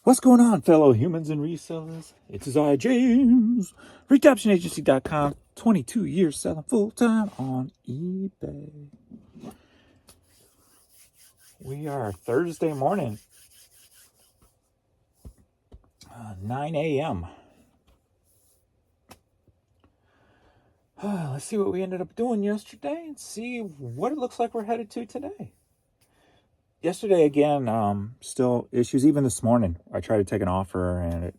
What's going on, fellow humans and resellers? It's I, James, RedemptionAgency.com, 22 years selling full-time on eBay. We are Thursday morning, 9 a.m. Let's see what we ended up doing yesterday and see what it looks like we're headed to today. Yesterday, again, still issues. Even this morning, I tried to take an offer and it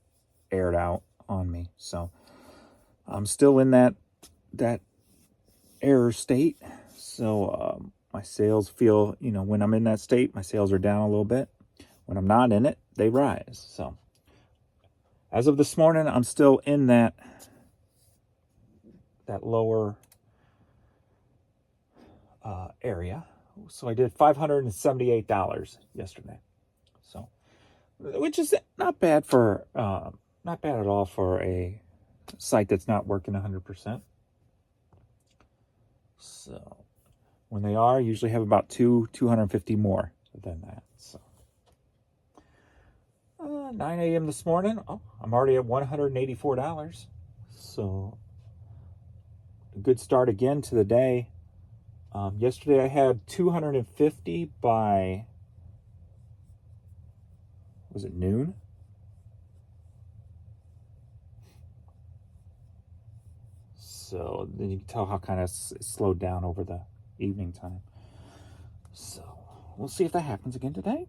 aired out on me. So I'm still in that error state. So my sales feel, when I'm in that state, my sales are down a little bit. When I'm not in it, they rise. So as of this morning, I'm still in that lower area. So I did $578 yesterday. So, which is not bad for, not bad at all for a site that's not working 100%. So when they are, usually have about 250 more than that. So 9 a.m. this morning. Oh, I'm already at $184. So a good start again to the day. Yesterday I had 250 by, was it noon? So then you can tell how kind of it slowed down over the evening time. So we'll see if that happens again today.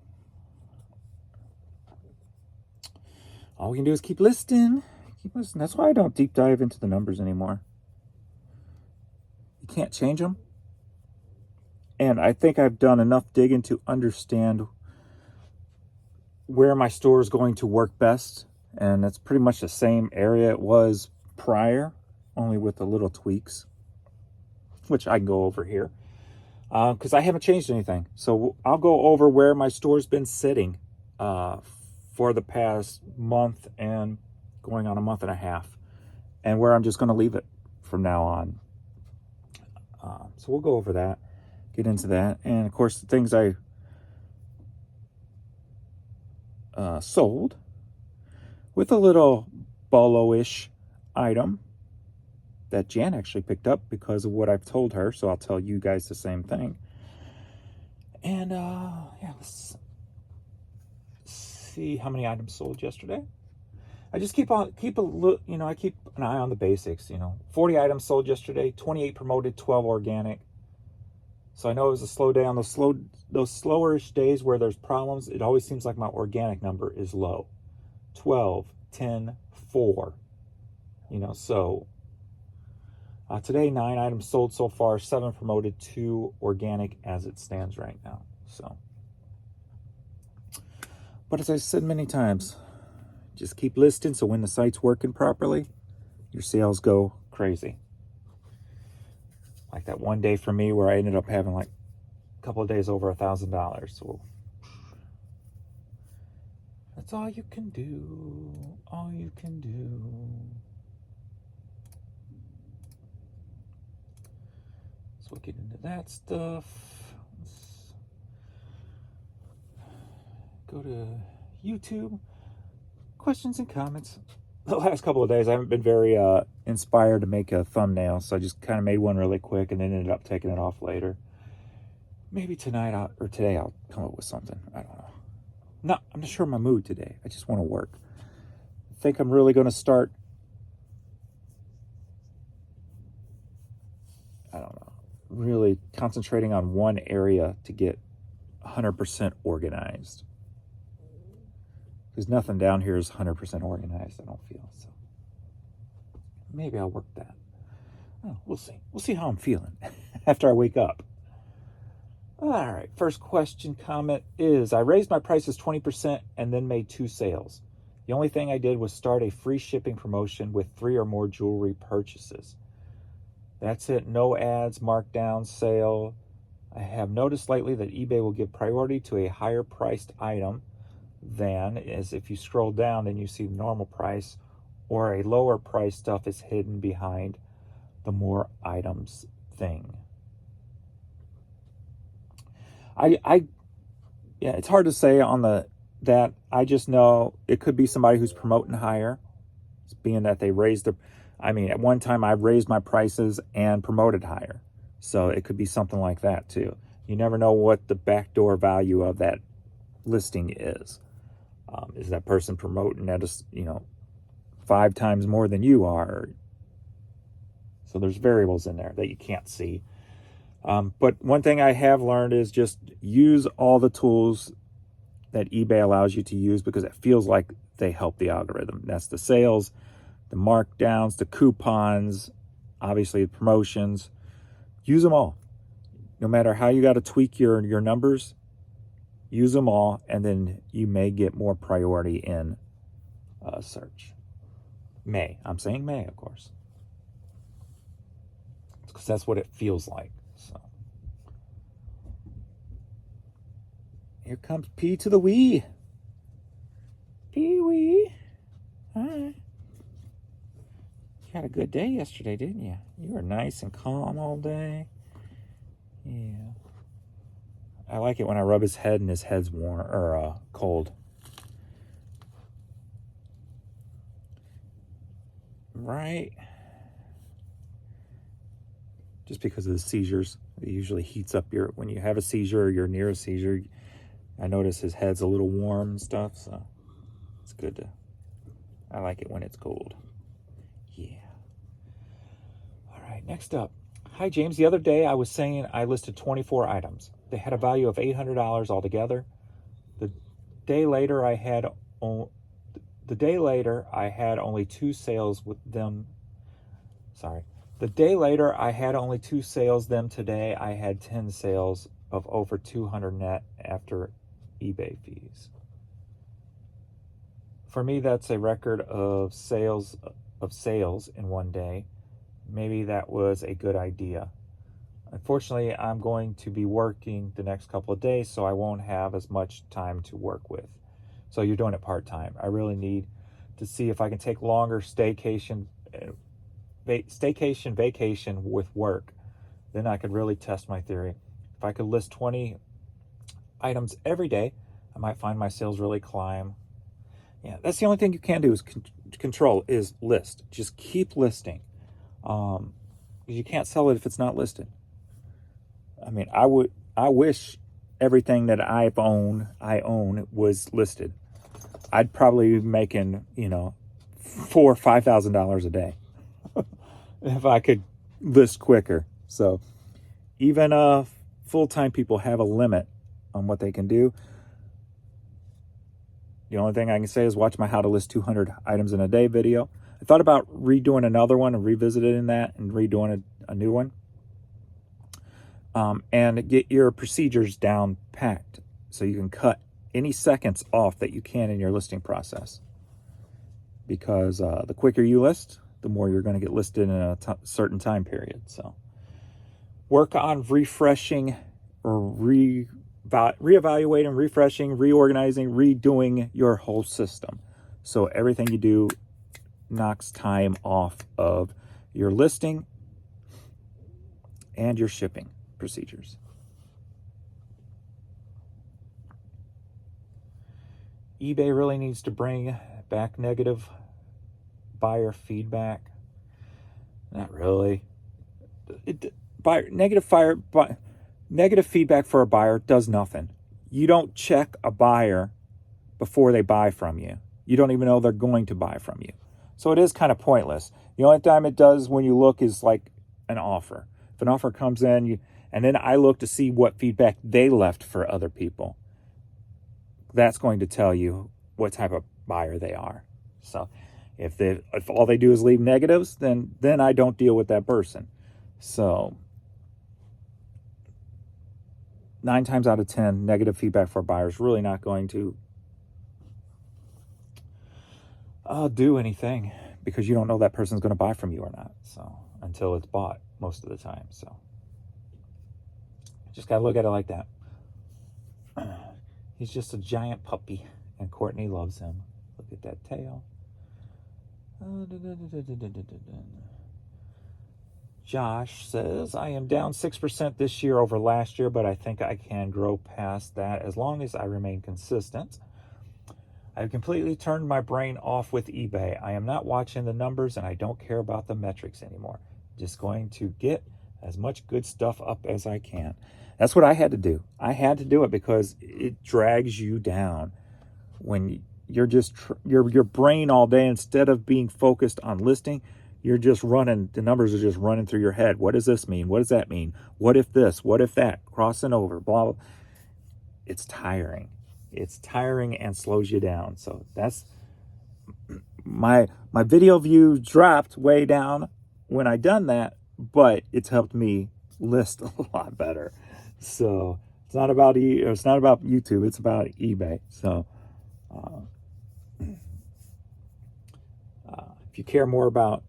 All we can do is keep listing. That's why I don't deep dive into the numbers anymore. You can't change them. And I think I've done enough digging to understand where my store is going to work best. And it's pretty much the same area it was prior, only with the little tweaks, which I can go over here. Because I haven't changed anything. So I'll go over where my store's been sitting for the past month and going on a month and a half, and where I'm just going to leave it from now on. So we'll go over that, get into that. And of course, the things I sold with a little bolo-ish item that Jan actually picked up because of what I've told her. So I'll tell you guys the same thing. And yeah, let's see how many items sold yesterday. I just keep a look, I keep an eye on the basics, 40 items sold yesterday, 28 promoted, 12 organic. So I know it was a slow day. On those slower-ish days where there's problems, it always seems like my organic number is low. 12, 10, 4. So today 9 items sold so far, 7 promoted, 2 organic as it stands right now. So, but as I said many times, just keep listing, so when the site's working properly, your sales go crazy. Like that one day for me where I ended up having like a couple of days over $1,000. So that's all you can do. All you can do. So we'll get into that stuff. Let's go to YouTube. Questions and comments. The last couple of days I haven't been very inspired to make a thumbnail, so I just kind of made one really quick and then ended up taking it off later. Maybe tonight or today I'll come up with something. I don't know. No, I'm not sure of my mood today. I just want to work. I think I'm really going to start, I don't know, really concentrating on one area to get 100% organized. Because nothing down here is 100% organized, I don't feel. So maybe I'll work that. Oh, we'll see. We'll see how I'm feeling after I wake up. All right, first question, comment is, I raised my prices 20% and then made 2 sales. The only thing I did was start a free shipping promotion with 3 or more jewelry purchases. That's it. No ads, markdown, sale. I have noticed lately that eBay will give priority to a higher priced item than, as if you scroll down and you see the normal price, or a lower price stuff is hidden behind the more items thing. Yeah, it's hard to say on the that I just know it could be somebody who's promoting higher, being that they raised the, I mean, at one time I raised my prices and promoted higher. So it could be something like that too. You never know what the backdoor value of that listing is. Is that person promoting at a, 5 times more than you are? So there's variables in there that you can't see. But one thing I have learned is just use all the tools that eBay allows you to use, because it feels like they help the algorithm. That's the sales, the markdowns, the coupons, obviously the promotions. Use them all. No matter how you got to tweak your numbers, use them all, and then you may get more priority in search. I'm saying may, of course, because that's what it feels like. So here comes P to the wee. Pee-wee. Hi. You had a good day yesterday, didn't you? You were nice and calm all day. Yeah. I like it when I rub his head and his head's warm or cold. Right? Just because of the seizures. It usually heats up when you have a seizure or you're near a seizure. I notice his head's a little warm and stuff, so it's good I like it when it's cold. Yeah. All right, next up. Hi, James. The other day I was saying I listed 24 items. They had a value of $800 altogether. The day later I had only 2 sales with them. Sorry. The day later I had only 2 sales. Then today I had 10 sales of over 200 net after eBay fees. For me, that's a record of sales in one day. Maybe that was a good idea. Unfortunately, I'm going to be working the next couple of days, so I won't have as much time to work with. So you're doing it part-time. I really need to see if I can take longer vacation with work. Then I could really test my theory. If I could list 20 items every day, I might find my sales really climb. Yeah, that's the only thing you can do is control is list. Just keep listing. You can't sell it if it's not listed. I mean, I wish everything that I own was listed. I'd probably be making, $4,000 or $5,000 a day if I could list quicker. So even full-time people have a limit on what they can do. The only thing I can say is watch my How to List 200 Items in a Day video. I thought about redoing another one and revisiting that and redoing a new one. And get your procedures down packed so you can cut any seconds off that you can in your listing process. Because the quicker you list, the more you're going to get listed in a certain time period. So work on refreshing or reevaluating, refreshing, reorganizing, redoing your whole system. So everything you do knocks time off of your listing and your shipping procedures. eBay really needs to bring back negative buyer feedback. Not really. Negative feedback for a buyer does nothing. You don't check a buyer before they buy from you. You don't even know they're going to buy from you. So it is kind of pointless. The only time it does when you look is like an offer. If an offer comes in, and then I look to see what feedback they left for other people. That's going to tell you what type of buyer they are. So if all they do is leave negatives, then I don't deal with that person. So 9 times out of 10, negative feedback for a buyer is really not going to do anything, because you don't know that person's going to buy from you or not. So until it's bought most of the time. So just got to look at it like that. He's just a giant puppy, and Courtney loves him. Look at that tail. Josh says, I am down 6% this year over last year, but I think I can grow past that as long as I remain consistent. I've completely turned my brain off with eBay. I am not watching the numbers and I don't care about the metrics anymore. Just going to get as much good stuff up as I can. That's what I had to do. I had to do it because it drags you down when you're just your brain all day, instead of being focused on listing, you're just running, the numbers are just running through your head. What does this mean? What does that mean? What if this? What if that? Crossing over, blah, blah. It's tiring. It's tiring and slows you down. So that's my video views dropped way down when I done that, but it's helped me list a lot better. So it's not about YouTube, it's about eBay. So if you care more about,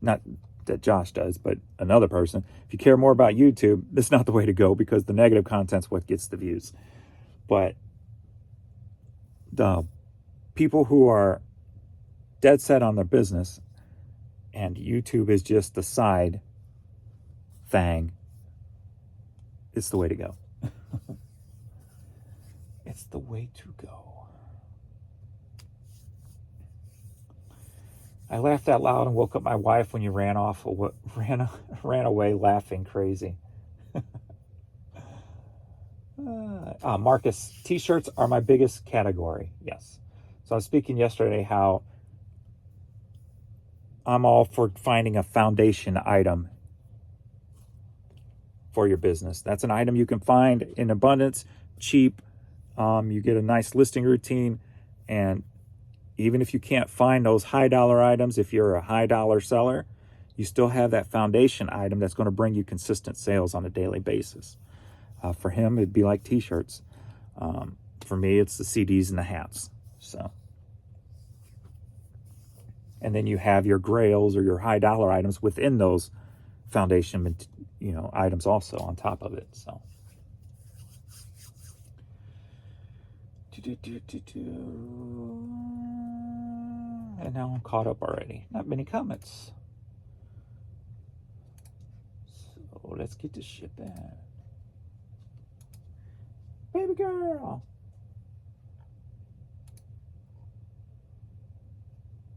not that Josh does, but another person, if you care more about YouTube, that's not the way to go, because the negative content's what gets the views. But the people who are dead set on their business and YouTube is just the side thing, it's the way to go. It's the way to go. I laughed out loud and woke up my wife when you ran away laughing crazy. Marcus, t-shirts are my biggest category. Yes. So I was speaking yesterday how I'm all for finding a foundation item for your business. That's an item you can find in abundance, cheap. You get a nice listing routine, and even if you can't find those high dollar items, if you're a high dollar seller, you still have that foundation item that's going to bring you consistent sales on a daily basis. For him, it'd be like t-shirts. For me, it's the CDs and the hats. So, and then you have your grails or your high dollar items within those foundation, items also on top of it. So, and now I'm caught up already. Not many comments. So let's get this shit done. Baby girl.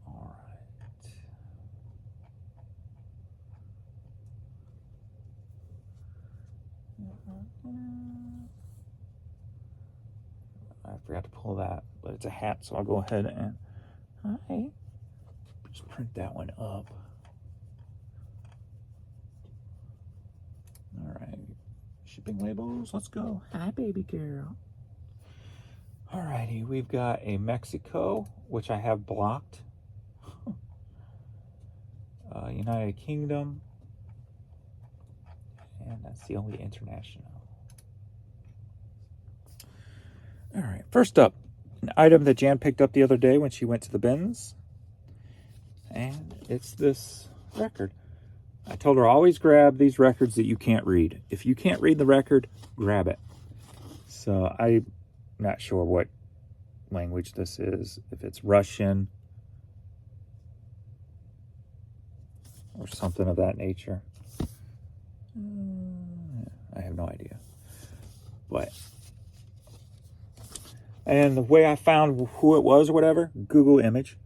All right. I forgot to pull that, but it's a hat, so I'll go ahead and just print that one up. All right. Shipping labels, let's go. Hi, baby girl. All righty, we've got a Mexico, which I have blocked. United Kingdom. And that's the only international. All right, first up, an item that Jan picked up the other day when she went to the bins. And it's this record. I told her always grab these records that you can't read. If you can't read the record, grab it. So I'm not sure what language this is, if it's Russian or something of that nature. I have no idea. And the way I found who it was or whatever, Google image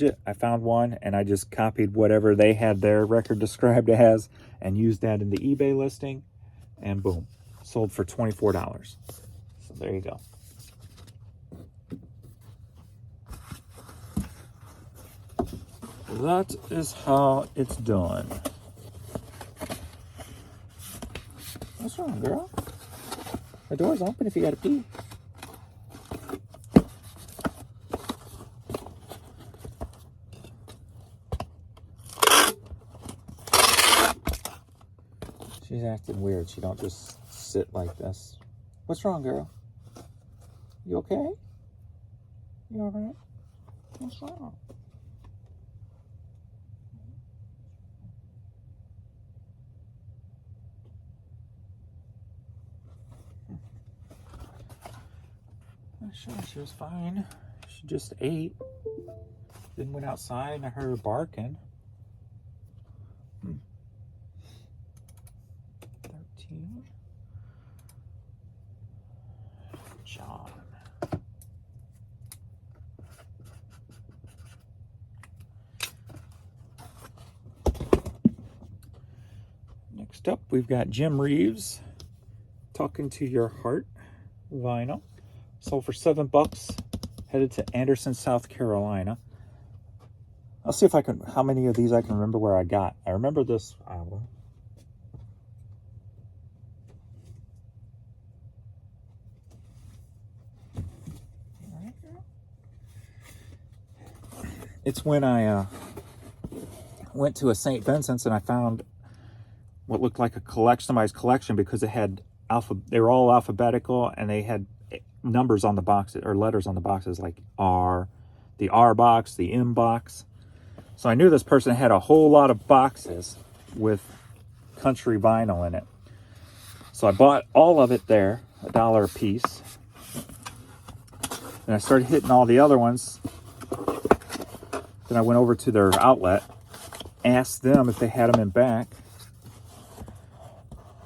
it. I found one and I just copied whatever they had their record described as and used that in the eBay listing, and boom, sold for $24. So there you go. That is how it's done. What's wrong, girl? The door's open if you gotta pee. She's acting weird. She don't just sit like this. What's wrong, girl? You okay? You all right? What's wrong? I'm sure she was fine. She just ate. Then went outside and I heard her barking. 13. John. up, we've got Jim Reeves, Talking to Your Heart vinyl. Sold for $7. Headed to Anderson, South Carolina. I'll see if I can, how many of these I can remember where I got. I remember this album. It's when I went to a St. Vincent's and I found what looked like a collection, somebody's collection, because it had they were all alphabetical and they had numbers on the boxes or letters on the boxes, like R, the R box, the M box. So I knew this person had a whole lot of boxes with country vinyl in it. So I bought all of it there, $1 a piece. And I started hitting all the other ones. Then I went over to their outlet, asked them if they had them in back.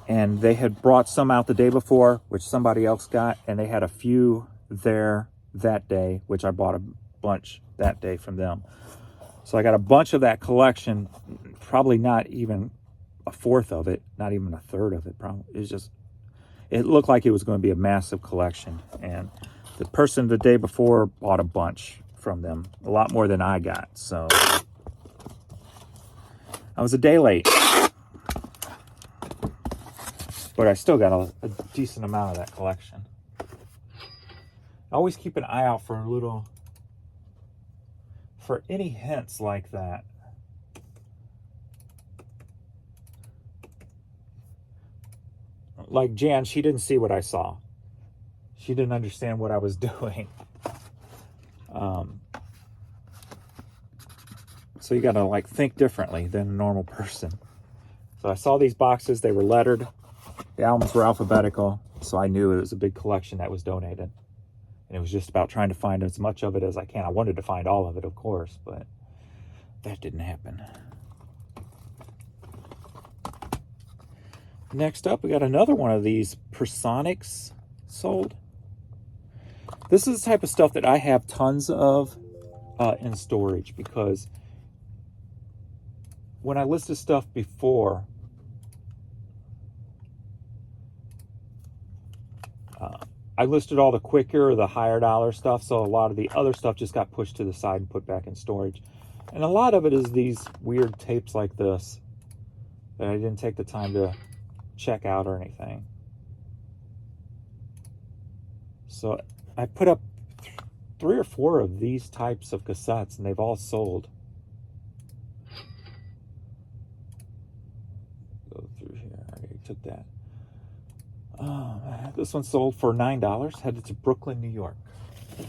And they had brought some out the day before, which somebody else got, and they had a few there that day, which I bought a bunch that day from them. So I got a bunch of that collection, probably not even a fourth of it, not even a third of it. Probably it's just, it looked like it was going to be a massive collection. And the person the day before bought a bunch from them, a lot more than I got. So I was a day late. But I still got a decent amount of that collection. I always keep an eye out for for any hints like that. Like Jan, she didn't see what I saw. She didn't understand what I was doing. So you gotta like think differently than a normal person. So I saw these boxes, they were lettered. The albums were alphabetical, so I knew it was a big collection that was donated. And it was just about trying to find as much of it as I can. I wanted to find all of it, of course, but that didn't happen. Next up, we got another one of these Personics sold. This is the type of stuff that I have tons of in storage, because when I listed stuff before, I listed all the quicker, the higher dollar stuff, so a lot of the other stuff just got pushed to the side and put back in storage. And a lot of it is these weird tapes like this that I didn't take the time to check out or anything. So I put up 3 or 4 of these types of cassettes, and they've all sold. Go through here. I already took that. This one sold for $9, headed to Brooklyn, New York. So.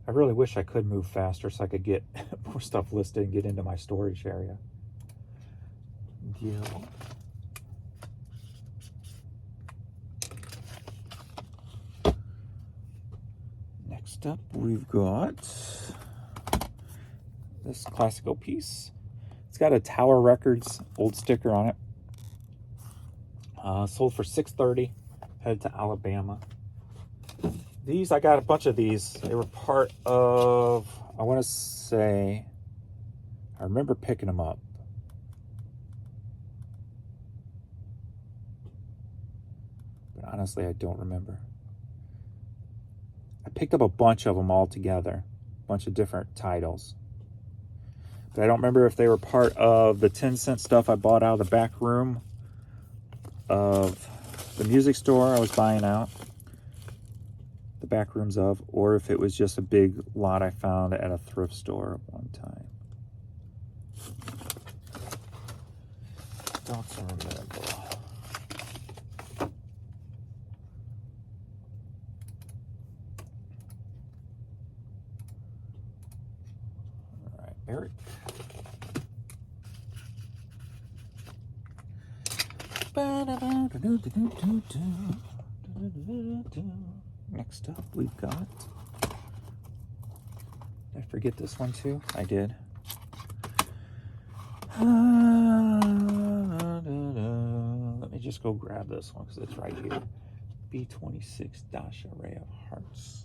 I really wish I could move faster so I could get more stuff listed and get into my storage area. Deal. Next up, we've got this classical piece. It's got a Tower Records old sticker on it. Sold for $6.30. Headed to Alabama. These, I got a bunch of these. They were part of, I want to say, I remember picking them up. But honestly, I don't remember. I picked up a bunch of them all together, a bunch of different titles. But I don't remember if they were part of the 10-cent stuff I bought out of the back room of the music store I was buying out, the back rooms of, or if it was just a big lot I found at a thrift store at one time. Don't remember. Eric. Next up, we've got, did I forget this one too? I did. Let me just just go grab this one because it's right here. B26 Dash Array of Hearts.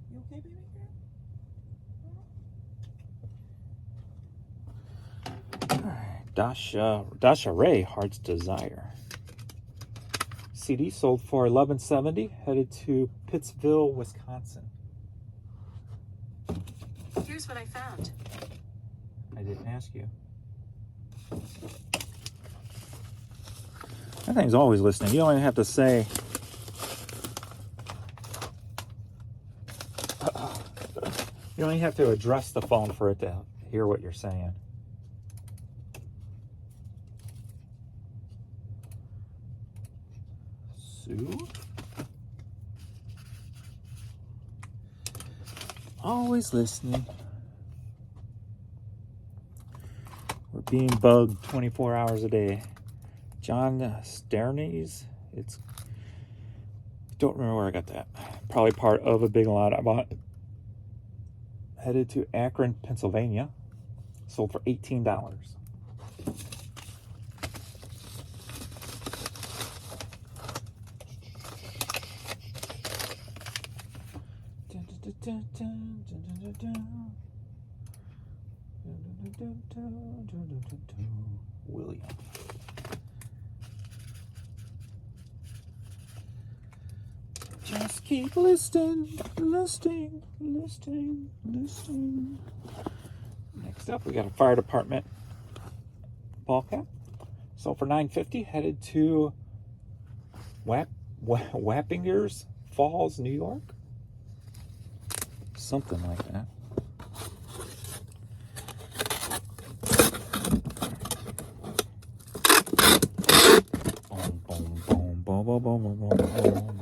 You okay, baby girl? Alright, Dash Array Heart's Desire. CD sold for $11.70, headed to Pittsville, Wisconsin. Here's what I found. I didn't ask you. That thing's always listening. You don't even have to say. You don't even have to address the phone for it to hear what you're saying. Sue? Always listening. We're being bugged 24 hours a day. John Sternes. Don't remember where I got that. Probably part of a big lot I bought. Headed to Akron, Pennsylvania. Sold for $18. William. Just keep listening. Next up, we got a fire department ball cap. Sold for $9.50. Headed to Wappingers Falls, New York. Something like that. Boom, boom, boom, boom, boom, boom, boom, boom.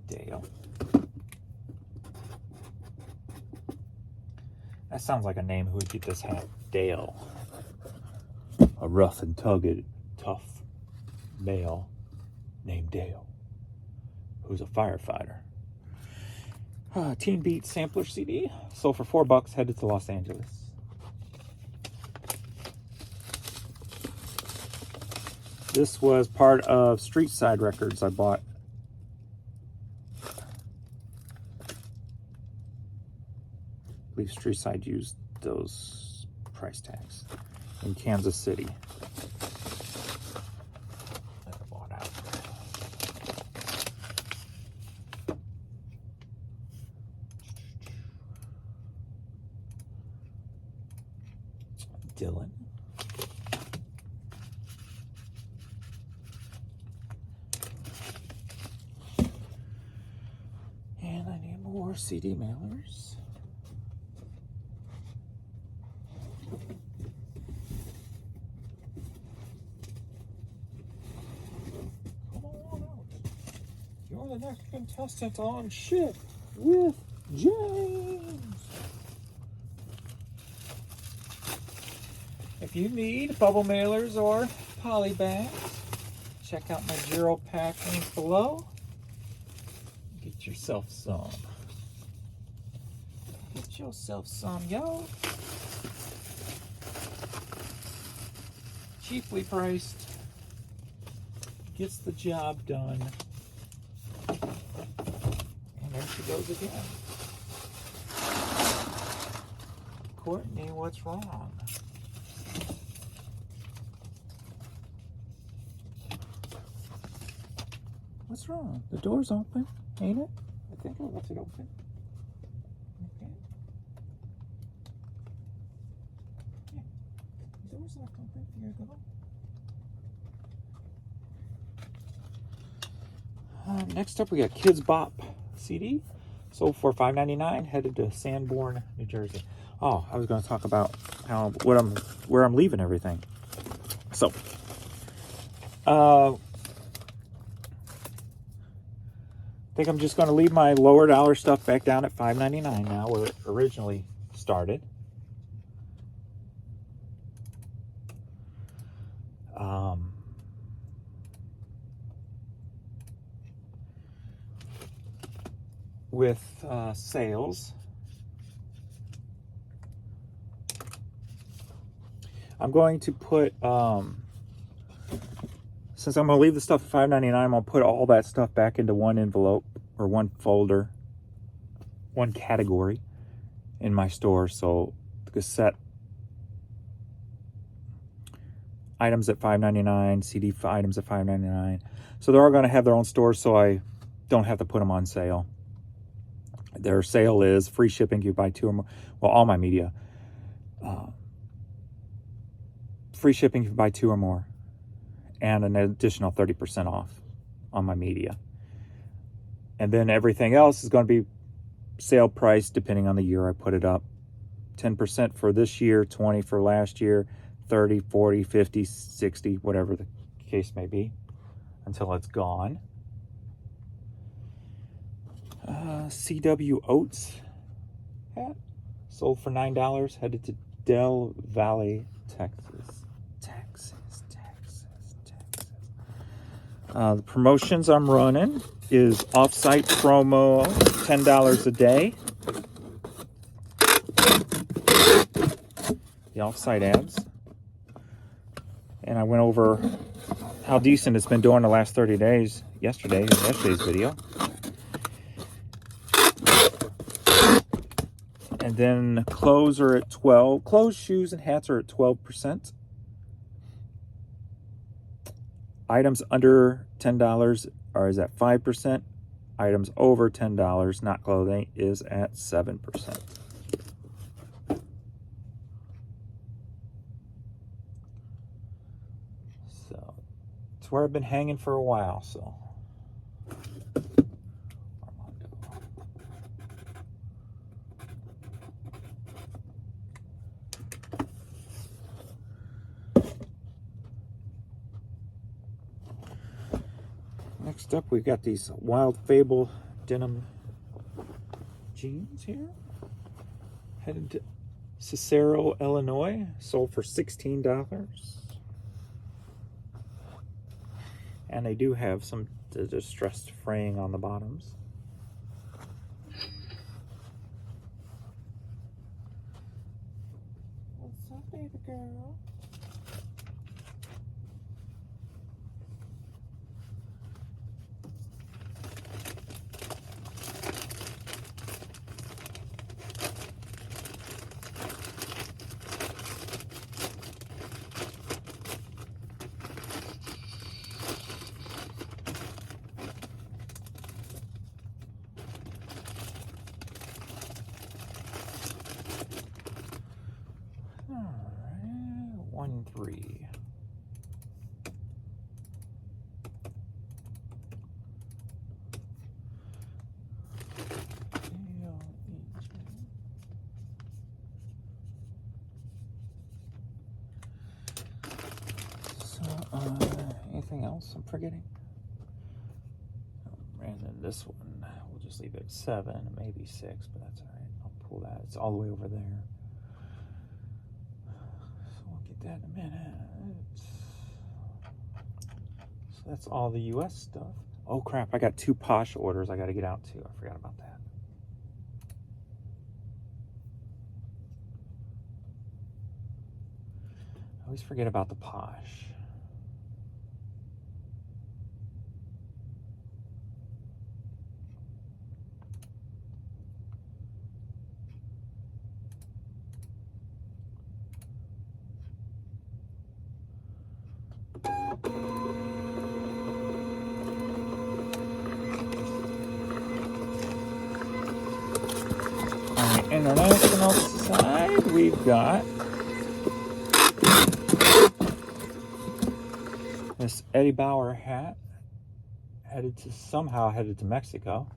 Dale. That sounds like a name who would get this hat. Dale. A rough and tough male named Dale, who's a firefighter. Teen Beat Sampler CD. Sold for $4, headed to Los Angeles. This was part of Street Side Records I bought. I believe Street Side used those price tags in Kansas City. That I bought out. Dylan. And I need more CD mailers. Come on out. You're the next contestant on Shift with James. If you need bubble mailers or poly bags, check out my Giro Pack link below. Get yourself some. Get yourself some, yo. Cheaply priced. Gets the job done. And there she goes again. Courtney, what's wrong? What's wrong? The door's open, ain't it? I think I left it open. Okay. Yeah. The door's left open. Here you go. Next up, we got Kids Bop CD. Sold for $5.99. Headed to Sanborn, New Jersey. Oh, I was going to talk about where I'm leaving everything. So, I think I'm just going to leave my lower dollar stuff back down at $5.99 now, where it originally started. With sales, I'm going to put, since I'm going to leave the stuff at $5.99, I'm going to put all that stuff back into one envelope or one folder, one category in my store. So the cassette items at $5.99, CD items at $5.99. So they're all going to have their own stores, so I don't have to put them on sale. Their sale is free shipping if you buy 2 or more. Well, all my media. Free shipping if you buy 2 or more. And an additional 30% off on my media. And then everything else is going to be sale price depending on the year I put it up. 10% for this year, 20 for last year, 30, 40, 50, 60, whatever the case may be, until it's gone. CW Oats hat sold for $9, headed to Del Valle, Texas. The promotions I'm running is off-site promo, $10 a day. The off-site ads. And I went over how decent it's been doing the last 30 days yesterday's video. And then clothes are at 12. Clothes, shoes, and hats are at 12%. Items under $10 is at 5%. Items over $10, not clothing, is at 7%. So it's where I've been hanging for a while. So next up, we've got these Wild Fable denim jeans here. Headed to Cicero, Illinois. Sold for $16. And they do have some distressed fraying on the bottoms. What's up, baby girl? Alright, 1-3. So, anything else I'm forgetting? And then this one, we'll just leave it at 7, maybe 6, but that's alright. I'll pull that. It's all the way over there. So we'll get that in a minute. So that's all the US stuff. Oh crap, I got 2 Posh orders I got to get out to. I forgot about that. I always forget about the Posh. On the international side, we've got this Eddie Bauer hat, somehow headed to Mexico.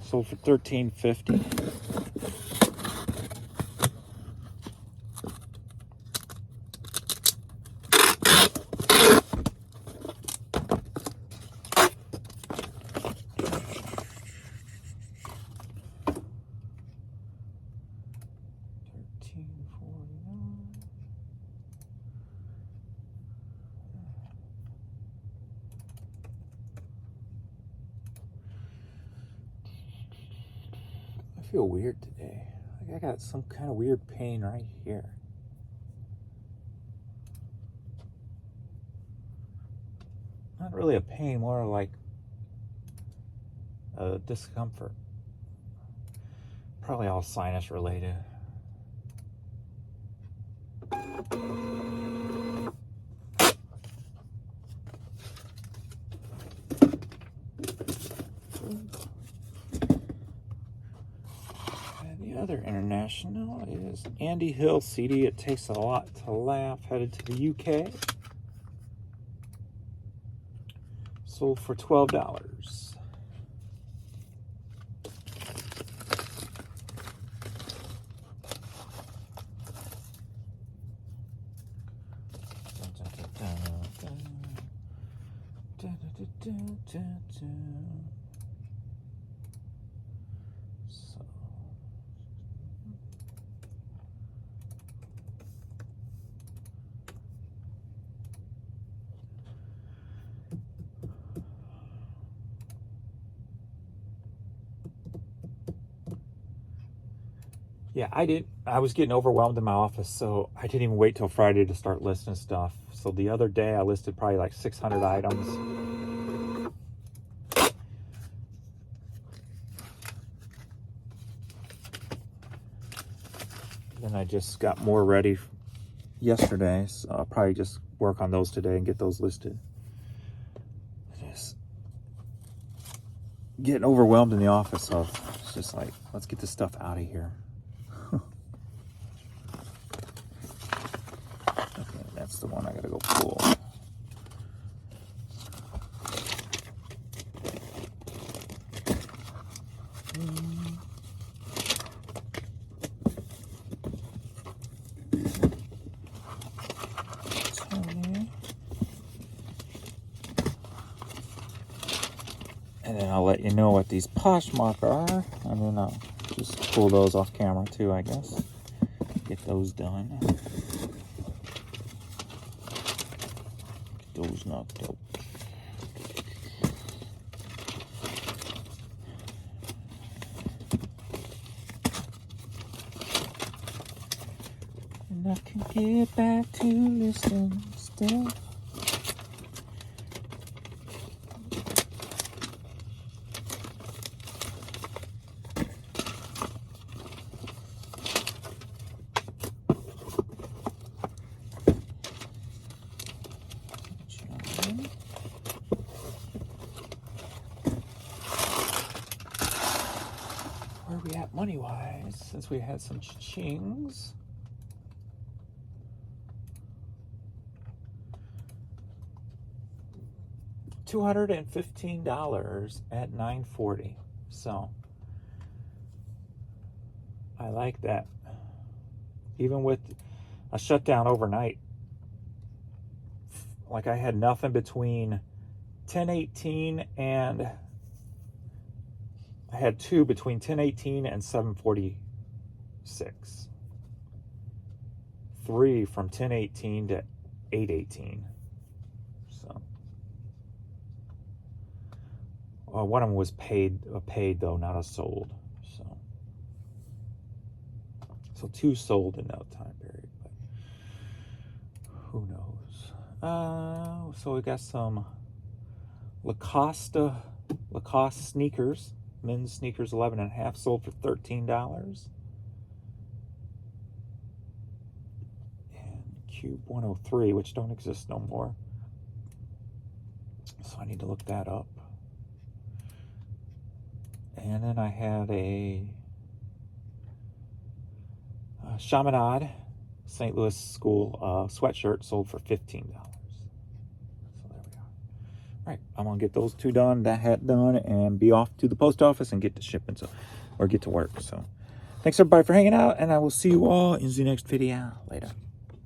Sold for $13.50. feel weird today. Like I got some kind of weird pain right here. Not really a pain, more like a discomfort. Probably all sinus related. And the other international is Andy Hill CD. It Takes a Lot to Laugh, headed to the UK. Sold for $12. So, yeah, I was getting overwhelmed in my office, so I didn't even wait till Friday to start listing stuff. So the other day I listed probably like 600 items. Then I just got more ready yesterday, so I'll probably just work on those today and get those listed. Just getting overwhelmed in the office, so it's just like, let's get this stuff out of here. Okay, that's the one I gotta go pull. And then I'll let you know what these Poshmark are, and then I'll just pull those off camera too, I guess. Get those done. Get those knocked out. And I can get back to listing stuff. Where are we at money-wise, since we had some cha-chings? $215 at $9.40. So I like that. Even with a shutdown overnight, like I had nothing between 10:18 and I had two between 10:18 and 7:46. 3 from 10:18 to 8:18. So, well, one of them was paid though, not a sold. So 2 sold in that time period, but who knows? So we got some Lacoste sneakers. Men's sneakers, 11.5, sold for $13. And Cube 103, which don't exist no more. So I need to look that up. And then I had a Chaminade St. Louis School sweatshirt, sold for $15. Right, I'm gonna get those 2 done, that hat done, and be off to the post office and get to shipping, or get to work. So thanks everybody for hanging out, and I will see you all in the next video. Later.